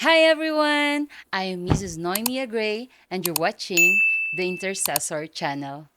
Hi everyone, I am Mrs. Noemia Gray and you're watching the Intercessor channel.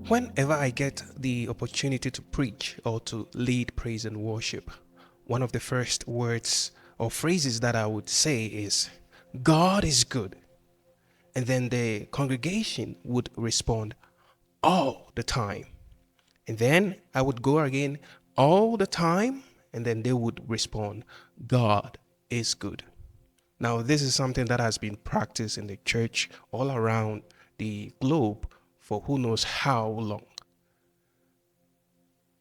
Whenever I get the opportunity to preach or to lead praise and worship, one of the first words or phrases that I would say is, God is good. And then the congregation would respond, all the time. And then I would go again, all the time. And then they would respond, God is good. Now, this is something that has been practiced in the church all around the globe for who knows how long.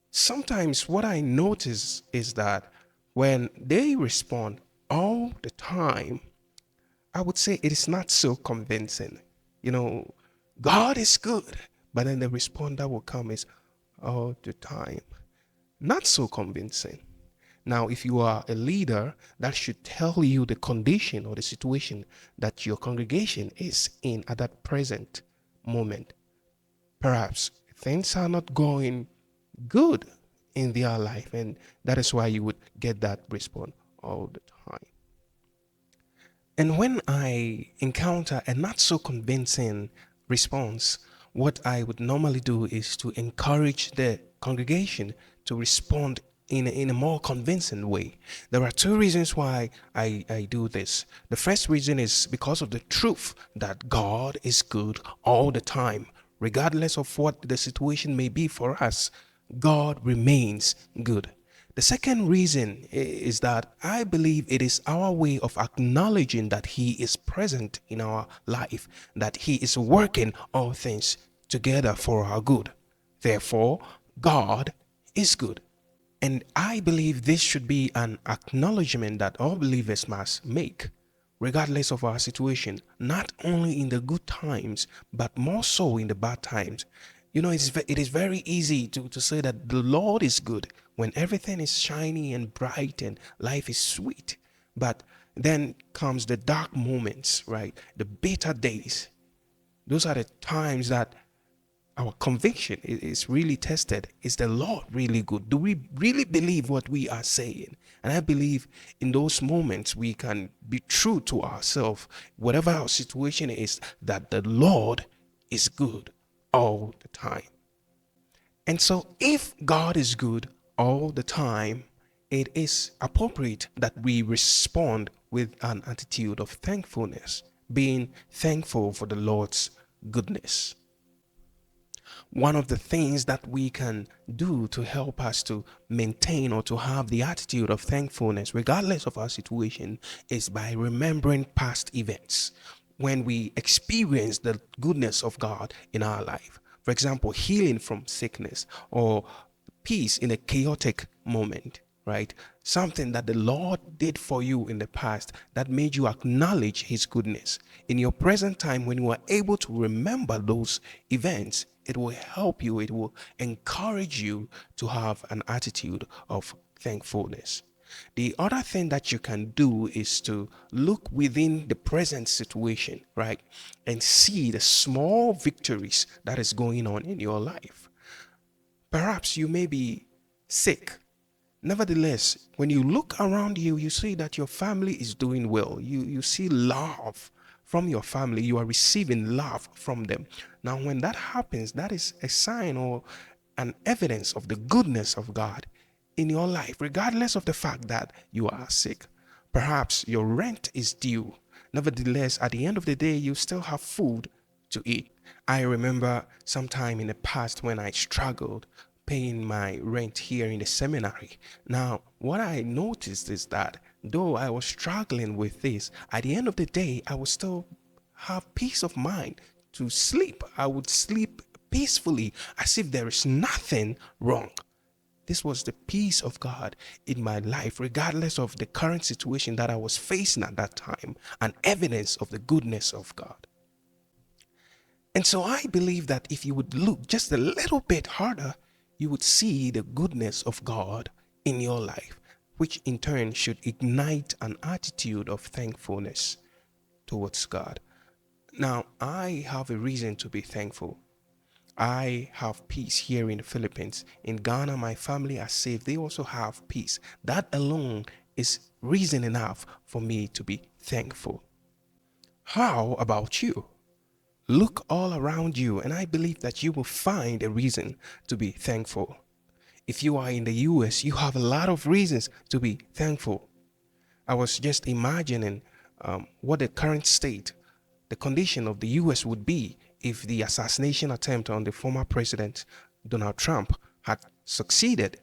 Sometimes what I notice is that when they respond all the time, I would say it is not so convincing. You know, God is good, but then the response that will come is all the time. Not so convincing. Now, if you are a leader, that should tell you the condition or the situation that your congregation is in at that present moment. Perhaps things are not going good in their life, and that is why you would get that response all the time. And when I encounter a not so convincing response, what I would normally do is to encourage the congregation to respond in a more convincing way. There are two reasons why I do this. The first reason is because of the truth that God is good all the time. Regardless of what the situation may be for us, God remains good. The second reason is that I believe it is our way of acknowledging that He is present in our life, that He is working all things together for our good. Therefore, God is good. And I believe this should be an acknowledgement that all believers must make, regardless of our situation, not only in the good times, but more so in the bad times. You know, it is very easy to say that the Lord is good when everything is shiny and bright and life is sweet. But then comes the dark moments, right? The bitter days. Those are the times that our conviction is really tested. Is the Lord really good? Do we really believe what we are saying? And I believe in those moments we can be true to ourselves, whatever our situation is, that the Lord is good all the time. And so, if God is good all the time, it is appropriate that we respond with an attitude of thankfulness, being thankful for the Lord's goodness. One of the things that we can do to help us to maintain or to have the attitude of thankfulness, regardless of our situation, is by remembering past events when we experience the goodness of God in our life. For example, healing from sickness or peace in a chaotic moment, right? Something that the Lord did for you in the past that made you acknowledge His goodness. In your present time, when you are able to remember those events, it will help you, it will encourage you to have an attitude of thankfulness. The other thing that you can do is to look within the present situation, right? And see the small victories that is going on in your life. Perhaps you may be sick. Nevertheless, when you look around you, you see that your family is doing well. You see love from your family. You are receiving love from them. Now, when that happens, that is a sign or an evidence of the goodness of God in your life, regardless of the fact that you are sick. Perhaps your rent is due. Nevertheless, at the end of the day, you still have food to eat. I remember sometime in the past when I struggled paying my rent here in the seminary. Now, what I noticed is that though I was struggling with this, at the end of the day, I would still have peace of mind to sleep. I would sleep peacefully as if there is nothing wrong. This was the peace of God in my life, regardless of the current situation that I was facing at that time, an evidence of the goodness of God. And so I believe that if you would look just a little bit harder, you would see the goodness of God in your life, which in turn should ignite an attitude of thankfulness towards God. Now, I have a reason to be thankful. I have peace here in the Philippines. In Ghana, my family are safe. They also have peace. That alone is reason enough for me to be thankful. How about you? Look all around you, and I believe that you will find a reason to be thankful. If you are in the US, you have a lot of reasons to be thankful. I was just imagining what the current state, the condition of the US would be if the assassination attempt on the former president, Donald Trump, had succeeded.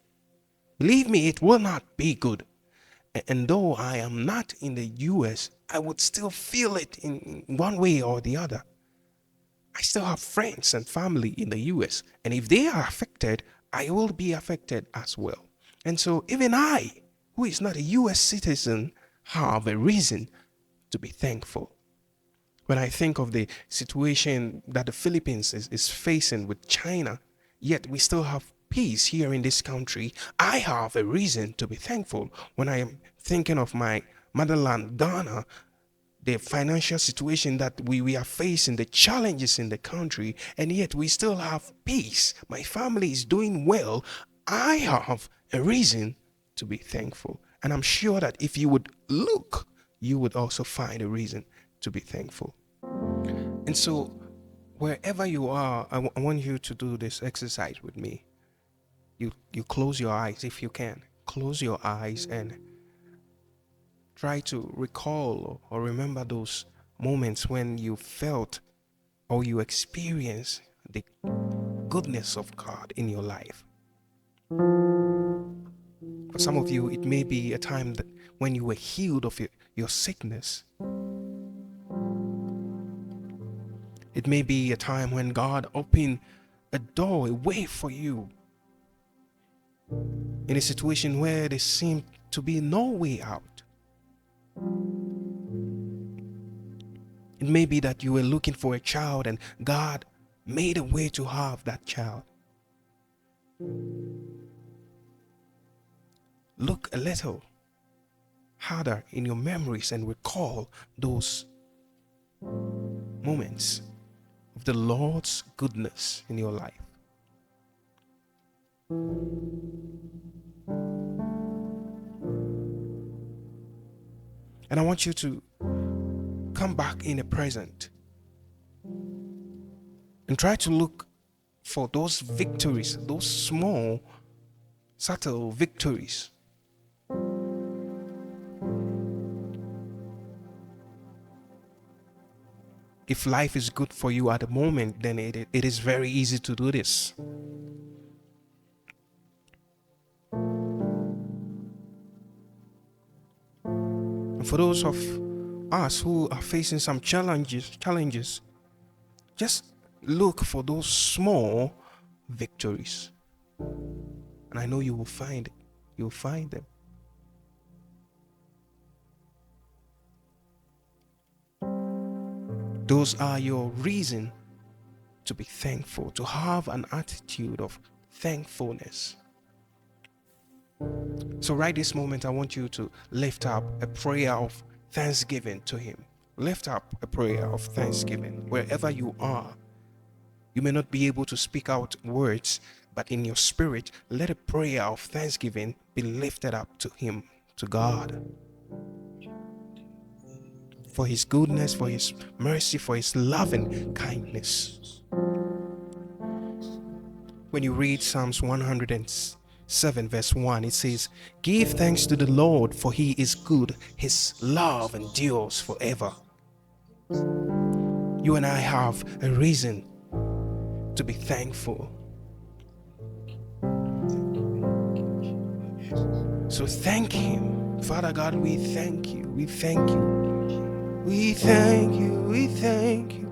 Believe me, it will not be good. And though I am not in the US, I would still feel it in one way or the other. I still have friends and family in the US, and if they are affected, I will be affected as well. And so even I, who is not a US citizen, have a reason to be thankful. When I think of the situation that the Philippines is facing with China, yet we still have peace here in this country, I have a reason to be thankful. When I am thinking of my motherland, Ghana, the financial situation that we are facing, the challenges in the country, and yet we still have peace. My family is doing well. I have a reason to be thankful. And I'm sure that if you would look, you would also find a reason to be thankful. And so, wherever you are, I want you to do this exercise with me. You close your eyes if you can. Close your eyes and try to recall or remember those moments when you felt or you experienced the goodness of God in your life. For some of you, it may be a time that when you were healed of your sickness. It may be a time when God opened a door, a way for you in a situation where there seemed to be no way out. It may be that you were looking for a child and God made a way to have that child. Look a little harder in your memories and recall those moments of the Lord's goodness in your life. And I want you to come back in the present and try to look for those victories, those small, subtle victories. If life is good for you at the moment, then it is very easy to do this. And for those of us who are facing some challenges, just look for those small victories. And I know you will find it. You'll find them. Those are your reason to be thankful, to have an attitude of thankfulness. So right this moment, I want you to lift up a prayer of thanksgiving to Him. Lift up a prayer of thanksgiving wherever you are. You may not be able to speak out words, but in your spirit, let a prayer of thanksgiving be lifted up to Him, to God. For His goodness, for His mercy, for His loving kindness. When you read Psalms 107 verse 1, it says, "Give thanks to the Lord, for He is good. His love endures forever." You and I have a reason to be thankful. So thank Him. Father God, we thank you. We thank you. We thank you. We thank you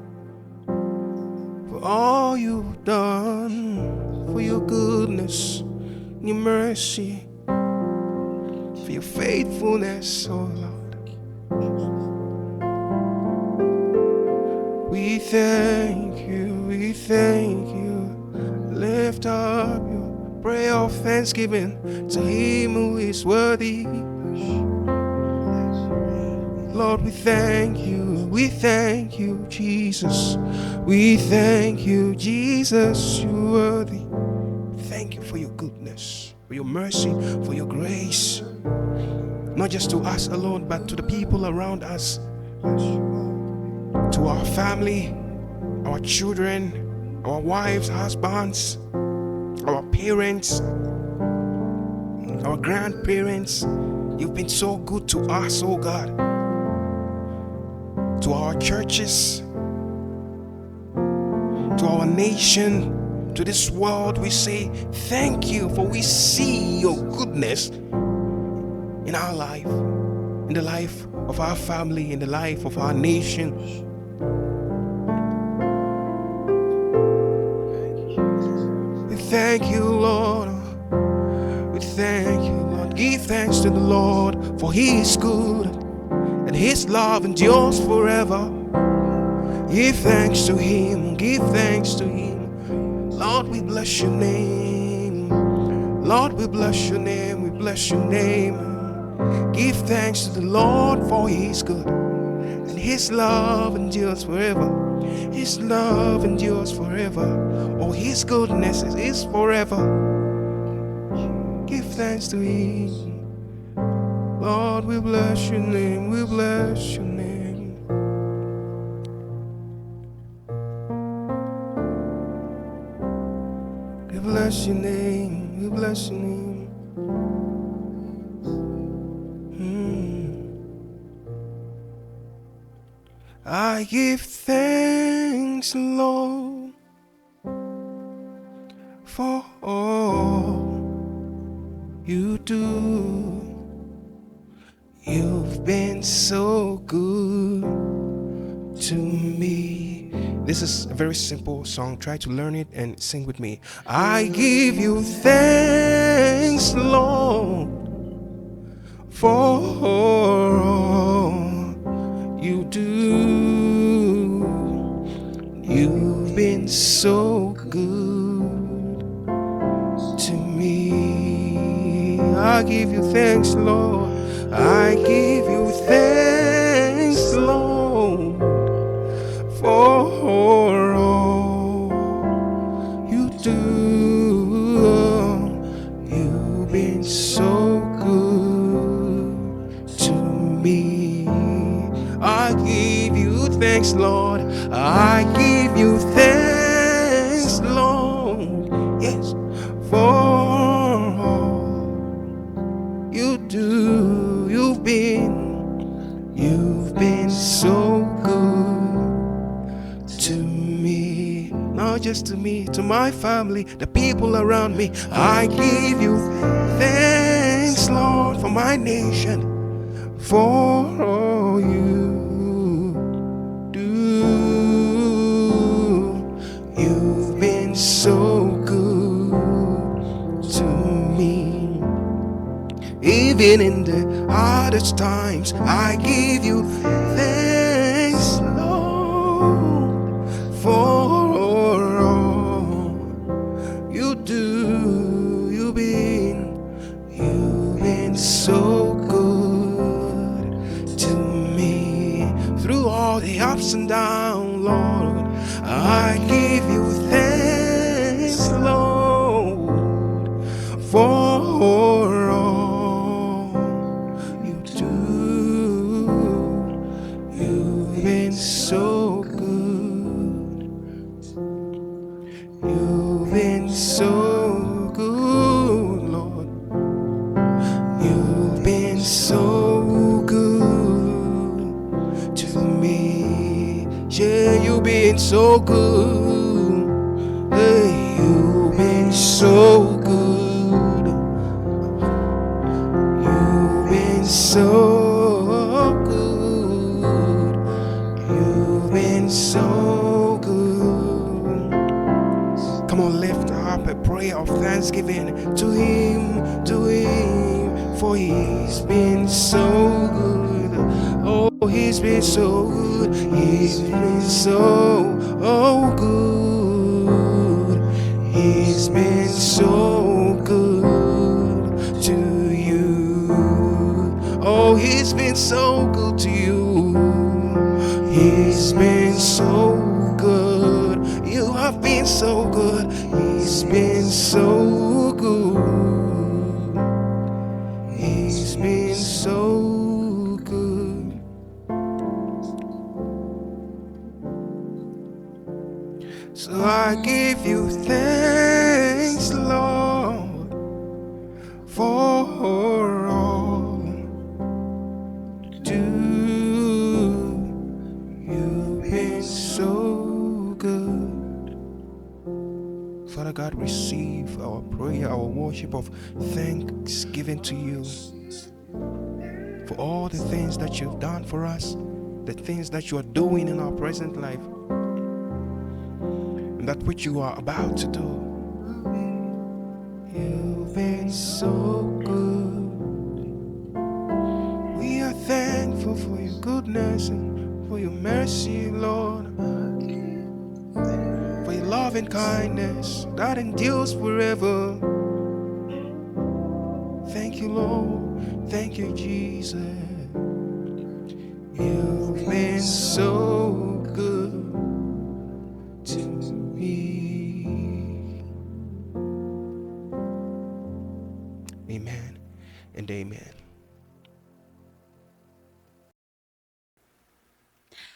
for all you've done, for your goodness, your mercy, for your faithfulness, oh Lord. We thank you, we thank you. Lift up your prayer of thanksgiving to Him who is worthy. Lord, we thank you, Jesus. We thank you, Jesus, you're worthy. Thank you for your goodness, for your mercy, for your grace. Not just to us alone, but to the people around us, to our family, our children, our wives, husbands, our parents, our grandparents. You've been so good to us, oh God. To our churches, to our nation, to this world, we say thank you, for we see your goodness in our life, in the life of our family, in the life of our nation. We thank you, Lord. We thank you, Lord. Give thanks to the Lord, for He is good, and His love endures forever. Give thanks to Him, give thanks to Him. Lord, we bless your name. Lord, we bless your name, we bless your name. Give thanks to the Lord, for He is good, and His love endures forever. His love endures forever. Oh, His goodness is forever. Give thanks to Him. Lord, we bless your name, we bless your name. We bless your name, we bless your name. I give thanks, Lord, for all you do. You've been so good to me. This is a very simple song. Try to learn it and sing with me. I give you thanks, Lord, for all you do. You've been so good to me. I give you thanks, Lord. I give you thanks, Lord, for all you do. You've been so good to me. I give you thanks, Lord. I give you thanks, Lord. Yes, for all you do. You've been so good to me. Not just to me, to my family, the people around me. I give you thanks, Lord, for my nation, for all you do. You've been so good to me. Even in the hardest times, I give you thanks, Lord, for all you do. You've been so good to me. Through all the ups and downs, Lord, I give you thanks, Lord, for all so good. You've been so good, Lord. You've been so good to me. Yeah, you've been so good. Hey, you've been so good. You've been so so good. Come on, lift up a prayer of thanksgiving to Him. He's been so good. He's been so good. He's been so good to you. Oh, he's been so good to you. He's been so good. You have been so good. He's been so good. He's been so good. So I give you thanks, Lord, for all you do. You've been so good. Father God, receive our prayer, our worship of thanksgiving to you for all the things that you've done for us, the things that you are doing in our present life, and that which you are about to do. You've been so good. We are thankful for your goodness and for your mercy, Lord, for your love and kindness that endures forever. Thank you, Lord. Thank you, Jesus. You've been so good to me. Amen and amen.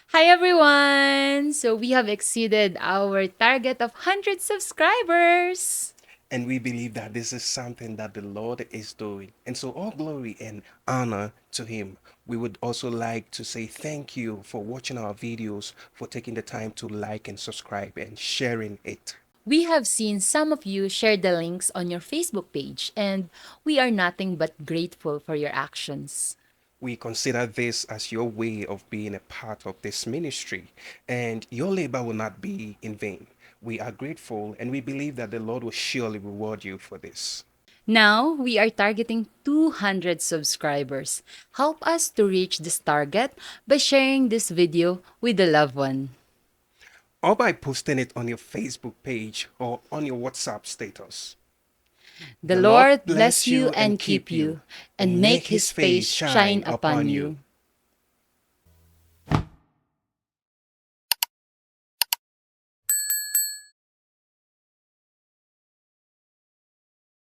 Hi everyone! So we have exceeded our target of 100 subscribers. And we believe that this is something that the Lord is doing. And so, all glory and honor to Him. We would also like to say thank you for watching our videos, for taking the time to like and subscribe and sharing it. We have seen some of you share the links on your Facebook page, and we are nothing but grateful for your actions. We consider this as your way of being a part of this ministry, and your labor will not be in vain. We are grateful, and we believe that the Lord will surely reward you for this. Now, we are targeting 200 subscribers. Help us to reach this target by sharing this video with a loved one. Or by posting it on your Facebook page or on your WhatsApp status. The The Lord Lord bless bless you you and and keep keep you, you, and and make make His his face face shine shine upon upon you. you.